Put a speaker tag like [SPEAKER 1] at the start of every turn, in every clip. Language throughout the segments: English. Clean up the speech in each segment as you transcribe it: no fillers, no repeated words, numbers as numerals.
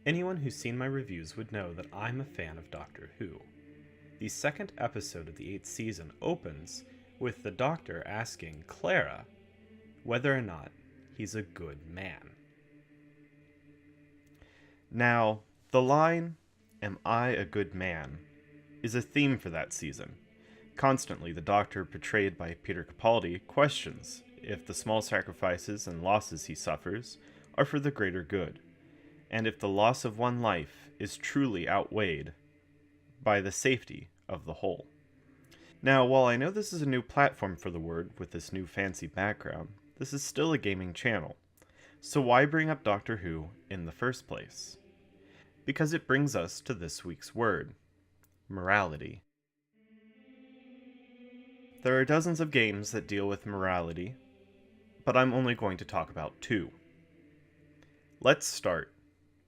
[SPEAKER 1] Anyone who's seen my reviews would know that I'm a fan of Doctor Who. The second episode of the 8th season opens with the Doctor asking Clara whether or not he's a good man. Now, the line, "Am I a good man?" is a theme for that season. Constantly, the Doctor, portrayed by Peter Capaldi, questions if the small sacrifices and losses he suffers are for the greater good, and if the loss of one life is truly outweighed by the safety of the whole. Now, while I know this is a new platform for the word with this new fancy background, this is still a gaming channel. So why bring up Doctor Who in the first place? Because it brings us to this week's word: morality. There are dozens of games that deal with morality, but I'm only going to talk about two. Let's start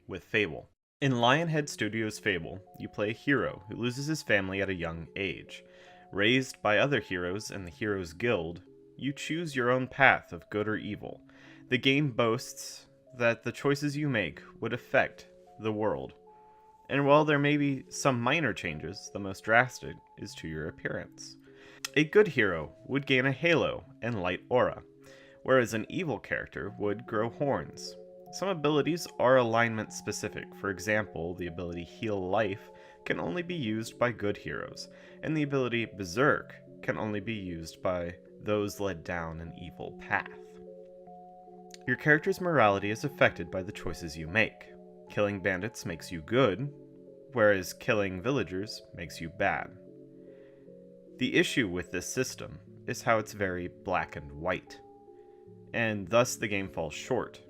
[SPEAKER 1] with Fable. In Lionhead Studios' Fable, you play a hero who loses his family at a young age. Raised by other heroes in the Heroes Guild, you choose your own path of good or evil. The game boasts that the choices you make would affect the world. And while there may be some minor changes, the most drastic is to your appearance. A good hero would gain a halo and light aura, whereas an evil character would grow horns. Some abilities are alignment specific. For example, the ability Heal Life can only be used by good heroes, and the ability Berserk can only be used by those led down an evil path. Your character's morality is affected by the choices you make. Killing bandits makes you good, whereas killing villagers makes you bad. The issue with this system is how it's very black and white, and thus the game falls short.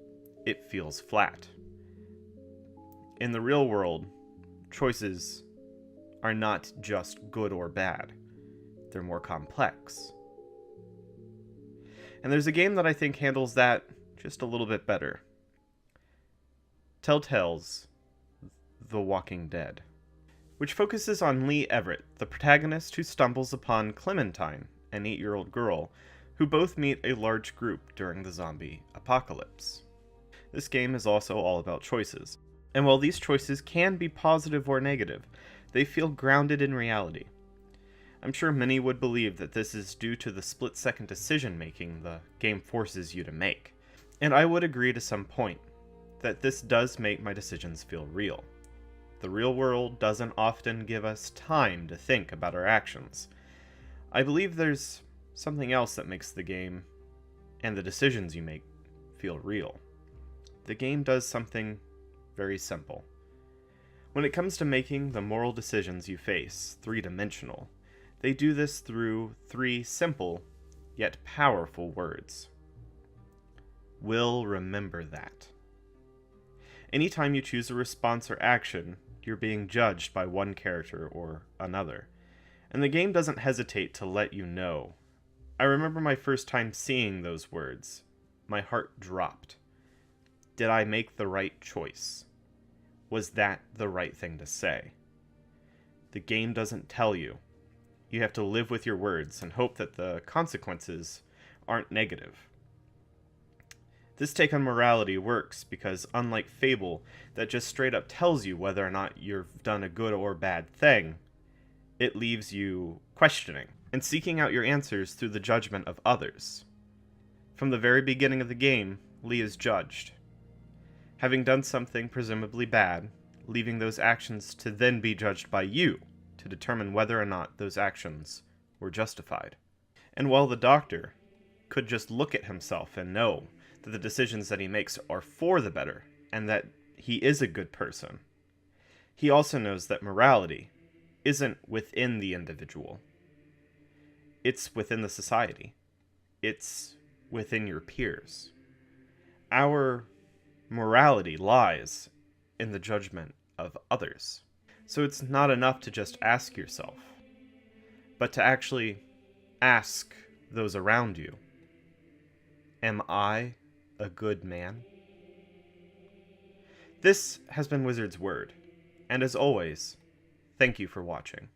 [SPEAKER 1] It feels flat. In the real world, choices are not just good or bad. They're more complex. And there's a game that I think handles that just a little bit better. Telltale's The Walking Dead, which focuses on Lee Everett, the protagonist who stumbles upon Clementine, an 8-year-old girl, who both meet a large group during the zombie apocalypse. This game is also all about choices, and while these choices can be positive or negative, they feel grounded in reality. I'm sure many would believe that this is due to the split-second decision-making the game forces you to make, and I would agree to some point that this does make my decisions feel real. The real world doesn't often give us time to think about our actions. I believe there's something else that makes the game and the decisions you make feel real. The game does something very simple. When it comes to making the moral decisions you face three-dimensional, they do this through three simple yet powerful words. We'll remember that. Anytime you choose a response or action, you're being judged by one character or another, and the game doesn't hesitate to let you know. I remember my first time seeing those words. My heart dropped. Did I make the right choice? Was that the right thing to say? The game doesn't tell you. You have to live with your words and hope that the consequences aren't negative. This take on morality works because, unlike Fable, that just straight up tells you whether or not you've done a good or bad thing, it leaves you questioning and seeking out your answers through the judgment of others. From the very beginning of the game, Lee is judged. Having done something presumably bad, leaving those actions to then be judged by you to determine whether or not those actions were justified. And while the Doctor could just look at himself and know that the decisions that he makes are for the better and that he is a good person, he also knows that morality isn't within the individual. It's within the society. It's within your peers. Our morality lies in the judgment of others. So it's not enough to just ask yourself, but to actually ask those around you, am I a good man? This has been Wizard's Word, and as always, thank you for watching.